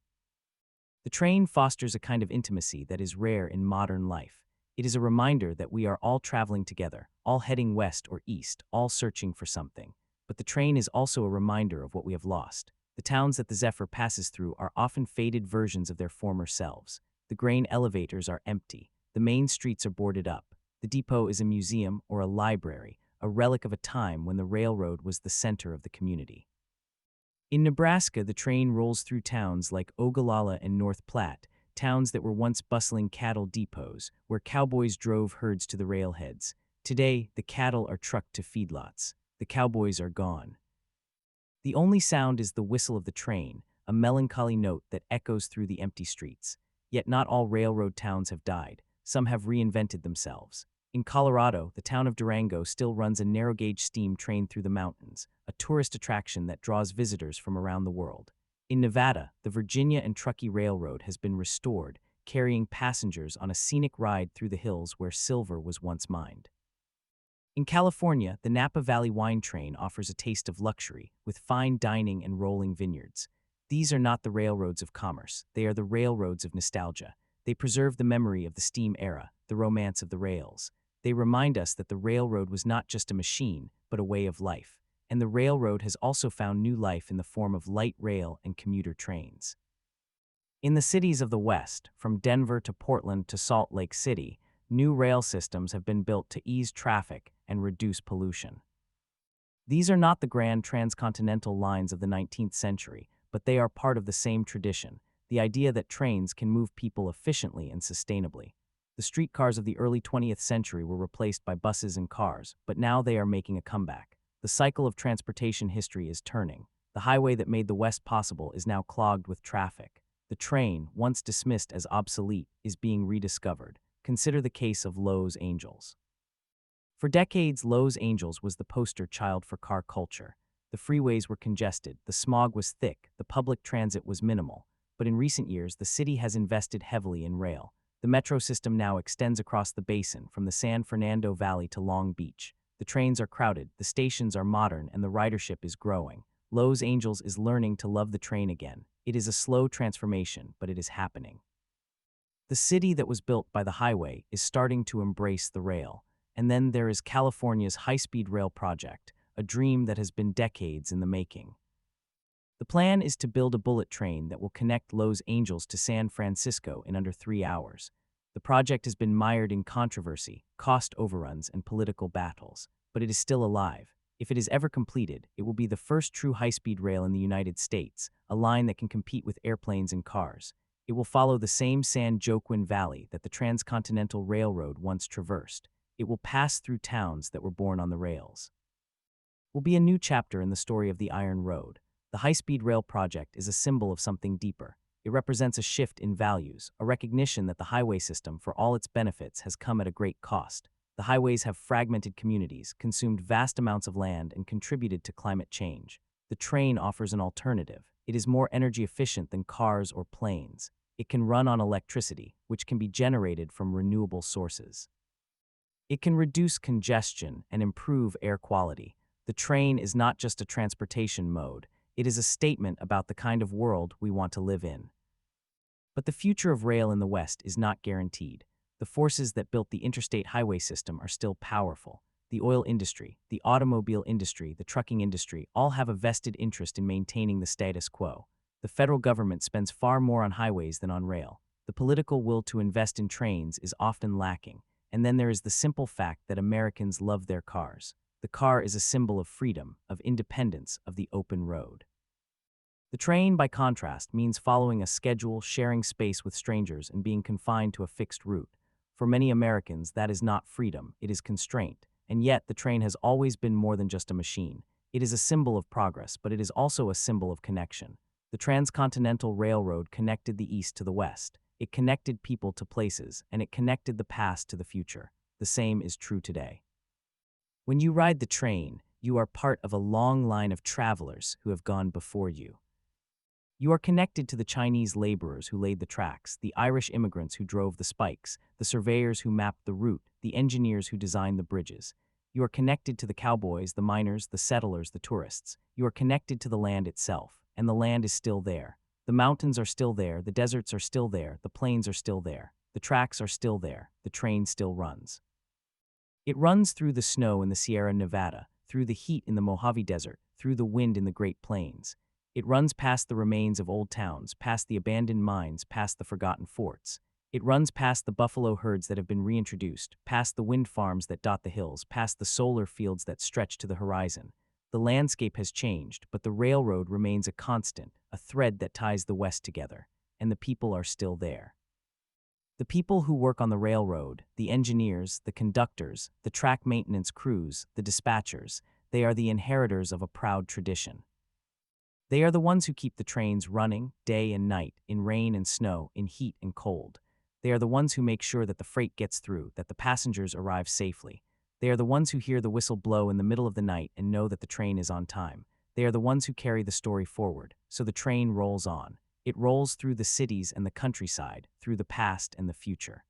The train fosters a kind of intimacy that is rare in modern life. It is a reminder that we are all traveling together, all heading west or east, all searching for something. But the train is also a reminder of what we have lost. The towns that the Zephyr passes through are often faded versions of their former selves. The grain elevators are empty. The main streets are boarded up. The depot is a museum or a library, a relic of a time when the railroad was the center of the community. In Nebraska, the train rolls through towns like Ogallala and North Platte, towns that were once bustling cattle depots, where cowboys drove herds to the railheads. Today, the cattle are trucked to feedlots. The cowboys are gone. The only sound is the whistle of the train, a melancholy note that echoes through the empty streets. Yet not all railroad towns have died. Some have reinvented themselves. In Colorado, the town of Durango still runs a narrow-gauge steam train through the mountains, a tourist attraction that draws visitors from around the world. In Nevada, the Virginia and Truckee Railroad has been restored, carrying passengers on a scenic ride through the hills where silver was once mined. In California, the Napa Valley Wine Train offers a taste of luxury, with fine dining and rolling vineyards. These are not the railroads of commerce, they are the railroads of nostalgia. They preserve the memory of the steam era, the romance of the rails. They remind us that the railroad was not just a machine, but a way of life. And the railroad has also found new life in the form of light rail and commuter trains. In the cities of the West, from Denver to Portland to Salt Lake City, new rail systems have been built to ease traffic and reduce pollution. These are not the grand transcontinental lines of the 19th century, but they are part of the same tradition, the idea that trains can move people efficiently and sustainably. The streetcars of the early 20th century were replaced by buses and cars, but now they are making a comeback. The cycle of transportation history is turning. The highway that made the West possible is now clogged with traffic. The train, once dismissed as obsolete, is being rediscovered. Consider the case of Los Angeles. For decades, Los Angeles was the poster child for car culture. The freeways were congested, the smog was thick, the public transit was minimal. But in recent years, the city has invested heavily in rail. The metro system now extends across the basin, from the San Fernando Valley to Long Beach. The trains are crowded, the stations are modern, and the ridership is growing. Los Angeles is learning to love the train again. It is a slow transformation, but it is happening. The city that was built by the highway is starting to embrace the rail. And then there is California's high-speed rail project, a dream that has been decades in the making. The plan is to build a bullet train that will connect Los Angeles to San Francisco in under 3 hours. The project has been mired in controversy, cost overruns, and political battles, but it is still alive. If it is ever completed, it will be the first true high-speed rail in the United States, a line that can compete with airplanes and cars. It will follow the same San Joaquin Valley that the Transcontinental Railroad once traversed. It will pass through towns that were born on the rails. Will be a new chapter in the story of the Iron Road. The high-speed rail project is a symbol of something deeper. It represents a shift in values, a recognition that the highway system, for all its benefits, has come at a great cost. The highways have fragmented communities, consumed vast amounts of land, and contributed to climate change. The train offers an alternative. It is more energy efficient than cars or planes. It can run on electricity, which can be generated from renewable sources. It can reduce congestion and improve air quality. The train is not just a transportation mode. It is a statement about the kind of world we want to live in. But the future of rail in the West is not guaranteed. The forces that built the interstate highway system are still powerful. The oil industry, the automobile industry, the trucking industry all have a vested interest in maintaining the status quo. The federal government spends far more on highways than on rail. The political will to invest in trains is often lacking. And then there is the simple fact that Americans love their cars. The car is a symbol of freedom, of independence, of the open road. The train, by contrast, means following a schedule, sharing space with strangers, and being confined to a fixed route. For many Americans, that is not freedom, it is constraint. And yet, the train has always been more than just a machine. It is a symbol of progress, but it is also a symbol of connection. The Transcontinental Railroad connected the East to the West. It connected people to places, and it connected the past to the future. The same is true today. When you ride the train, you are part of a long line of travelers who have gone before you. You are connected to the Chinese laborers who laid the tracks, the Irish immigrants who drove the spikes, the surveyors who mapped the route, the engineers who designed the bridges. You are connected to the cowboys, the miners, the settlers, the tourists. You are connected to the land itself, and the land is still there. The mountains are still there, the deserts are still there, the plains are still there, the tracks are still there, the train still runs. It runs through the snow in the Sierra Nevada, through the heat in the Mojave Desert, through the wind in the Great Plains. It runs past the remains of old towns, past the abandoned mines, past the forgotten forts. It runs past the buffalo herds that have been reintroduced, past the wind farms that dot the hills, past the solar fields that stretch to the horizon. The landscape has changed, but the railroad remains a constant, a thread that ties the West together, and the people are still there. The people who work on the railroad, the engineers, the conductors, the track maintenance crews, the dispatchers, they are the inheritors of a proud tradition. They are the ones who keep the trains running, day and night, in rain and snow, in heat and cold. They are the ones who make sure that the freight gets through, that the passengers arrive safely. They are the ones who hear the whistle blow in the middle of the night and know that the train is on time. They are the ones who carry the story forward, so the train rolls on. It rolls through the cities and the countryside, through the past and the future.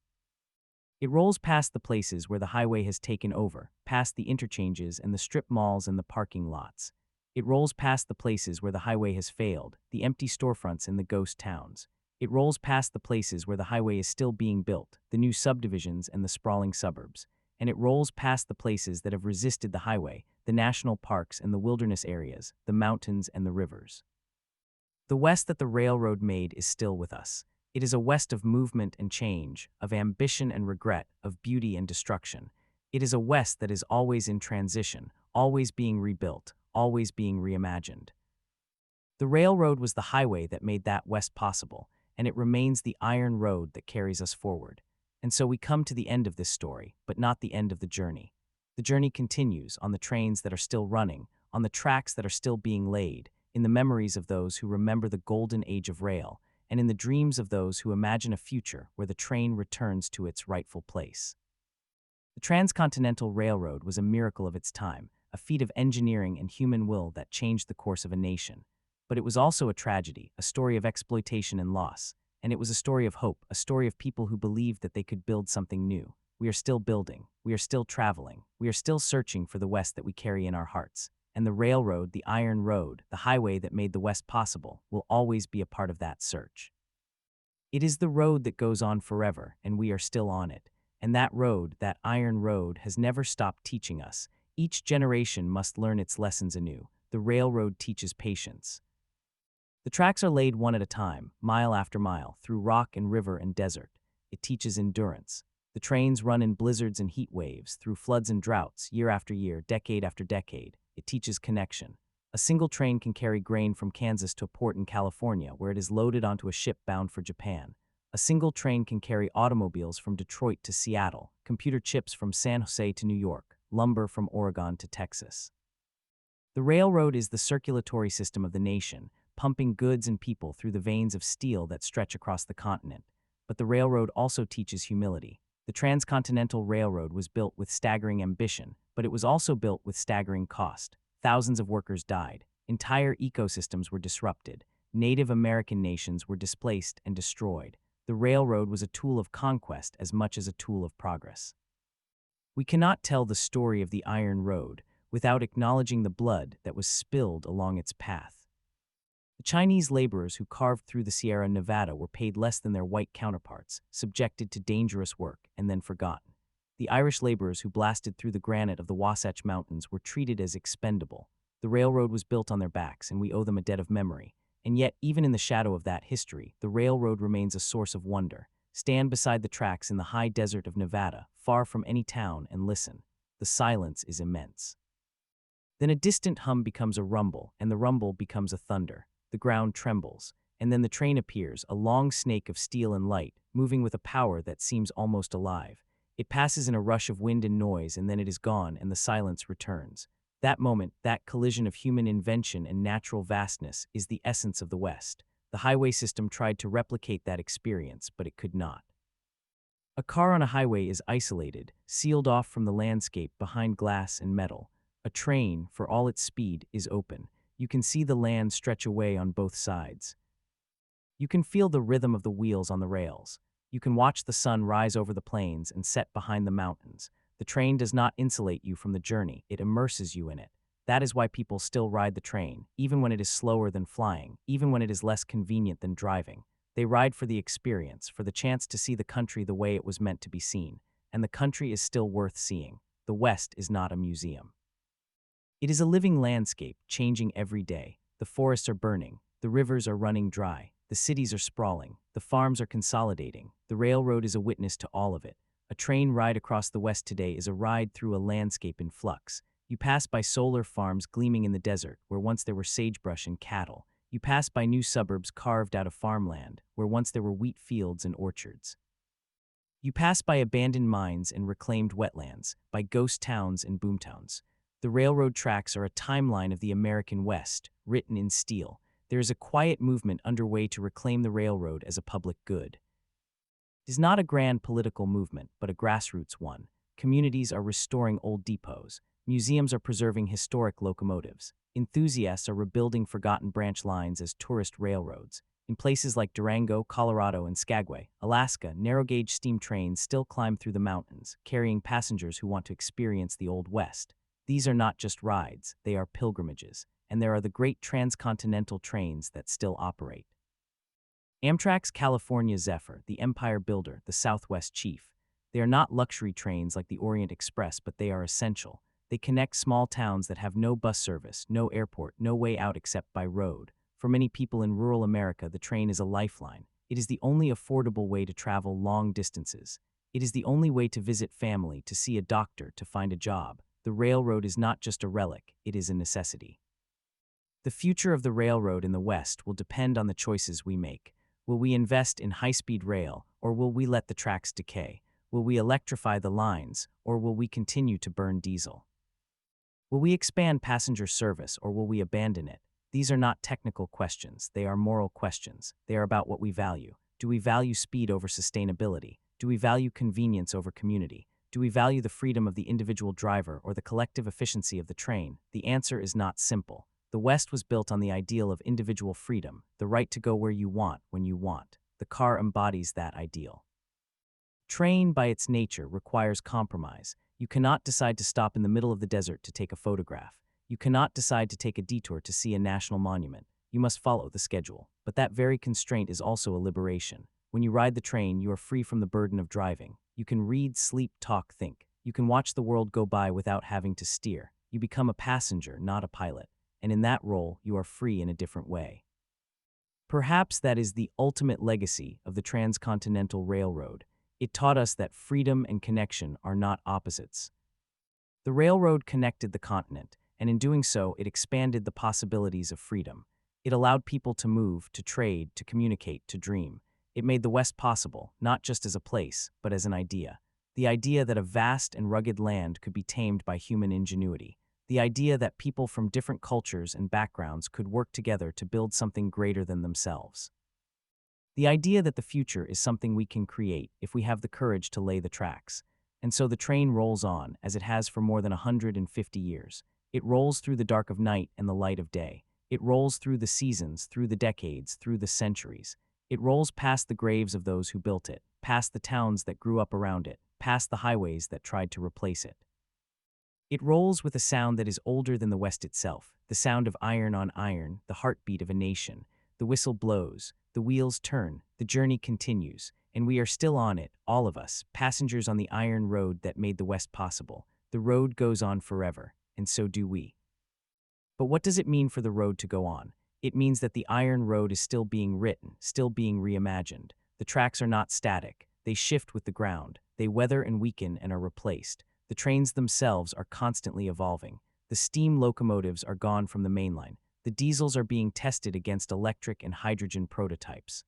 It rolls past the places where the highway has taken over, past the interchanges and the strip malls and the parking lots. It rolls past the places where the highway has failed, the empty storefronts and the ghost towns. It rolls past the places where the highway is still being built, the new subdivisions and the sprawling suburbs. And it rolls past the places that have resisted the highway, the national parks and the wilderness areas, the mountains and the rivers. The West that the railroad made is still with us. It is a West of movement and change, of ambition and regret, of beauty and destruction. It is a West that is always in transition, always being rebuilt, always being reimagined. The railroad was the highway that made that West possible, and it remains the iron road that carries us forward. And so we come to the end of this story, but not the end of the journey. The journey continues on the trains that are still running, on the tracks that are still being laid, in the memories of those who remember the golden age of rail, and in the dreams of those who imagine a future where the train returns to its rightful place. The Transcontinental Railroad was a miracle of its time, a feat of engineering and human will that changed the course of a nation. But it was also a tragedy, a story of exploitation and loss, and it was a story of hope, a story of people who believed that they could build something new. We are still building. We are still traveling. We are still searching for the West that we carry in our hearts. And the railroad, the iron road, the highway that made the West possible, will always be a part of that search. It is the road that goes on forever, and we are still on it. And that road, that iron road, has never stopped teaching us. Each generation must learn its lessons anew. The railroad teaches patience. The tracks are laid one at a time, mile after mile, through rock and river and desert. It teaches endurance. The trains run in blizzards and heat waves, through floods and droughts, year after year, decade after decade. It teaches connection. A single train can carry grain from Kansas to a port in California, where it is loaded onto a ship bound for Japan. A single train can carry automobiles from Detroit to Seattle, computer chips from San Jose to New York, lumber from Oregon to Texas. The railroad is the circulatory system of the nation, pumping goods and people through the veins of steel that stretch across the continent. But the railroad also teaches humility. The Transcontinental Railroad was built with staggering ambition, but it was also built with staggering cost. Thousands of workers died. Entire ecosystems were disrupted. Native American nations were displaced and destroyed. The railroad was a tool of conquest as much as a tool of progress. We cannot tell the story of the Iron Road without acknowledging the blood that was spilled along its path. The Chinese laborers who carved through the Sierra Nevada were paid less than their white counterparts, subjected to dangerous work, and then forgotten. The Irish laborers who blasted through the granite of the Wasatch Mountains were treated as expendable. The railroad was built on their backs, and we owe them a debt of memory. And yet, even in the shadow of that history, the railroad remains a source of wonder. Stand beside the tracks in the high desert of Nevada, far from any town, and listen. The silence is immense. Then a distant hum becomes a rumble, and the rumble becomes a thunder. The ground trembles, and then the train appears, a long snake of steel and light, moving with a power that seems almost alive. It passes in a rush of wind and noise, and then it is gone, and the silence returns. That moment, that collision of human invention and natural vastness, is the essence of the West. The highway system tried to replicate that experience, but it could not. A car on a highway is isolated, sealed off from the landscape behind glass and metal. A train, for all its speed, is open. You can see the land stretch away on both sides. You can feel the rhythm of the wheels on the rails. You can watch the sun rise over the plains and set behind the mountains. The train does not insulate you from the journey, it immerses you in it. That is why people still ride the train, even when it is slower than flying, even when it is less convenient than driving. They ride for the experience, for the chance to see the country the way it was meant to be seen. And the country is still worth seeing. The West is not a museum. It is a living landscape, changing every day. The forests are burning, the rivers are running dry, the cities are sprawling, the farms are consolidating. The railroad is a witness to all of it. A train ride across the West today is a ride through a landscape in flux. You pass by solar farms gleaming in the desert, where once there were sagebrush and cattle. You pass by new suburbs carved out of farmland, where once there were wheat fields and orchards. You pass by abandoned mines and reclaimed wetlands, by ghost towns and boomtowns. The railroad tracks are a timeline of the American West, written in steel. There is a quiet movement underway to reclaim the railroad as a public good. It is not a grand political movement, but a grassroots one. Communities are restoring old depots. Museums are preserving historic locomotives. Enthusiasts are rebuilding forgotten branch lines as tourist railroads. In places like Durango, Colorado, and Skagway, Alaska, narrow-gauge steam trains still climb through the mountains, carrying passengers who want to experience the Old West. These are not just rides, they are pilgrimages, and there are the great transcontinental trains that still operate. Amtrak's California Zephyr, the Empire Builder, the Southwest Chief. They are not luxury trains like the Orient Express, but they are essential. They connect small towns that have no bus service, no airport, no way out except by road. For many people in rural America, the train is a lifeline. It is the only affordable way to travel long distances. It is the only way to visit family, to see a doctor, to find a job. The railroad is not just a relic, it is a necessity. The future of the railroad in the West will depend on the choices we make. Will we invest in high-speed rail, or will we let the tracks decay? Will we electrify the lines, or will we continue to burn diesel? Will we expand passenger service, or will we abandon it? These are not technical questions, they are moral questions. They are about what we value. Do we value speed over sustainability? Do we value convenience over community? Do we value the freedom of the individual driver or the collective efficiency of the train? The answer is not simple. The West was built on the ideal of individual freedom, the right to go where you want, when you want. The car embodies that ideal. Train, by its nature, requires compromise. You cannot decide to stop in the middle of the desert to take a photograph. You cannot decide to take a detour to see a national monument. You must follow the schedule. But that very constraint is also a liberation. When you ride the train, you are free from the burden of driving. You can read, sleep, talk, think. You can watch the world go by without having to steer. You become a passenger, not a pilot. And in that role, you are free in a different way. Perhaps that is the ultimate legacy of the Transcontinental Railroad. It taught us that freedom and connection are not opposites. The railroad connected the continent, and in doing so, it expanded the possibilities of freedom. It allowed people to move, to trade, to communicate, to dream. It made the West possible, not just as a place, but as an idea. The idea that a vast and rugged land could be tamed by human ingenuity. The idea that people from different cultures and backgrounds could work together to build something greater than themselves. The idea that the future is something we can create if we have the courage to lay the tracks. And so the train rolls on, as it has for more than 150 years. It rolls through the dark of night and the light of day. It rolls through the seasons, through the decades, through the centuries. It rolls past the graves of those who built it, past the towns that grew up around it, past the highways that tried to replace it. It rolls with a sound that is older than the West itself, the sound of iron on iron, the heartbeat of a nation. The whistle blows, the wheels turn, the journey continues, and we are still on it, all of us, passengers on the iron road that made the West possible. The road goes on forever, and so do we. But what does it mean for the road to go on? It means that the iron road is still being written, still being reimagined. The tracks are not static. They shift with the ground. They weather and weaken and are replaced. The trains themselves are constantly evolving. The steam locomotives are gone from the mainline. The diesels are being tested against electric and hydrogen prototypes.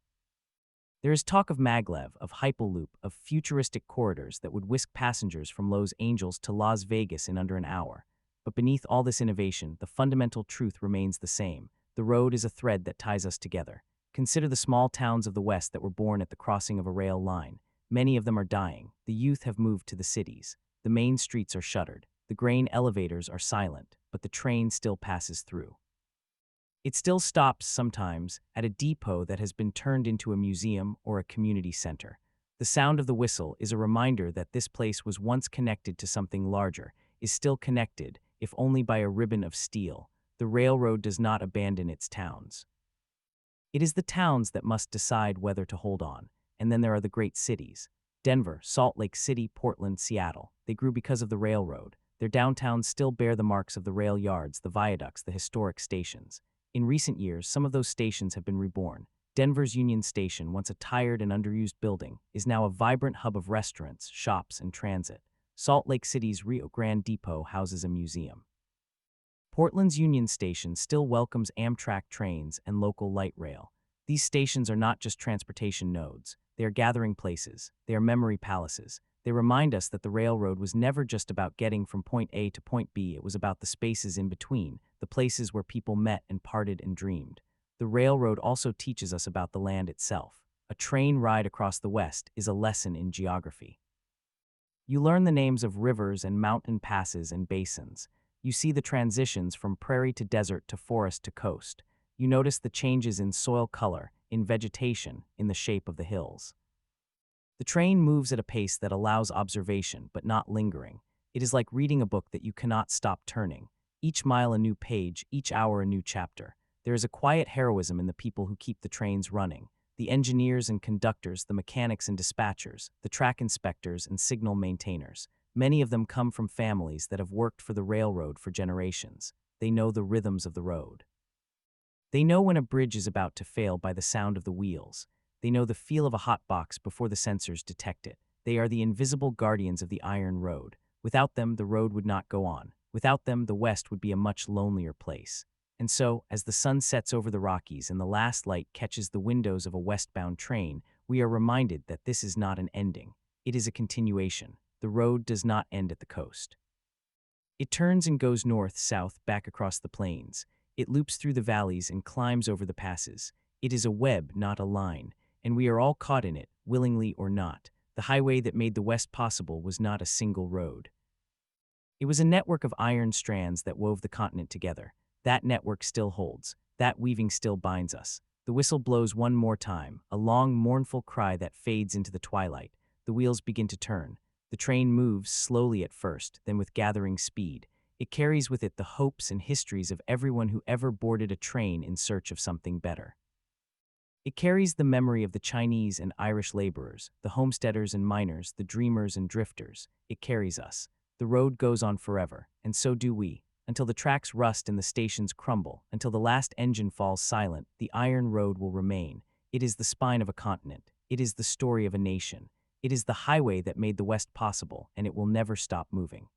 There is talk of maglev, of hyperloop, of futuristic corridors that would whisk passengers from Los Angeles to Las Vegas in under an hour. But beneath all this innovation, the fundamental truth remains the same. The road is a thread that ties us together. Consider the small towns of the West that were born at the crossing of a rail line. Many of them are dying. The youth have moved to the cities. The main streets are shuttered. The grain elevators are silent, but the train still passes through. It still stops sometimes at a depot that has been turned into a museum or a community center. The sound of the whistle is a reminder that this place was once connected to something larger, is still connected, if only by a ribbon of steel. The railroad does not abandon its towns. It is the towns that must decide whether to hold on. And then there are the great cities. Denver, Salt Lake City, Portland, Seattle. They grew because of the railroad. Their downtowns still bear the marks of the rail yards, the viaducts, the historic stations. In recent years, some of those stations have been reborn. Denver's Union Station, once a tired and underused building, is now a vibrant hub of restaurants, shops, and transit. Salt Lake City's Rio Grande Depot houses a museum. Portland's Union Station still welcomes Amtrak trains and local light rail. These stations are not just transportation nodes. They are gathering places. They are memory palaces. They remind us that the railroad was never just about getting from point A to point B. It was about the spaces in between, the places where people met and parted and dreamed. The railroad also teaches us about the land itself. A train ride across the West is a lesson in geography. You learn the names of rivers and mountain passes and basins. You see the transitions from prairie to desert to forest to coast. You notice the changes in soil color, in vegetation, in the shape of the hills. The train moves at a pace that allows observation, but not lingering. It is like reading a book that you cannot stop turning. Each mile a new page, each hour a new chapter. There is a quiet heroism in the people who keep the trains running. The engineers and conductors, the mechanics and dispatchers, the track inspectors and signal maintainers. Many of them come from families that have worked for the railroad for generations. They know the rhythms of the road. They know when a bridge is about to fail by the sound of the wheels. They know the feel of a hot box before the sensors detect it. They are the invisible guardians of the iron road. Without them, the road would not go on. Without them, the West would be a much lonelier place. And so, as the sun sets over the Rockies and the last light catches the windows of a westbound train, we are reminded that this is not an ending. It is a continuation. The road does not end at the coast. It turns and goes north, south, back across the plains. It loops through the valleys and climbs over the passes. It is a web, not a line, and we are all caught in it, willingly or not. The highway that made the West possible was not a single road. It was a network of iron strands that wove the continent together. That network still holds. That weaving still binds us. The whistle blows one more time, a long, mournful cry that fades into the twilight. the wheels begin to turn. The train moves slowly at first, then with gathering speed. It carries with it the hopes and histories of everyone who ever boarded a train in search of something better. It carries the memory of the Chinese and Irish laborers, the homesteaders and miners, the dreamers and drifters. It carries us. The road goes on forever, and so do we, until the tracks rust and the stations crumble, until the last engine falls silent. The iron road will remain. It is the spine of a continent. It is the story of a nation. It is the highway that made the West possible, and it will never stop moving.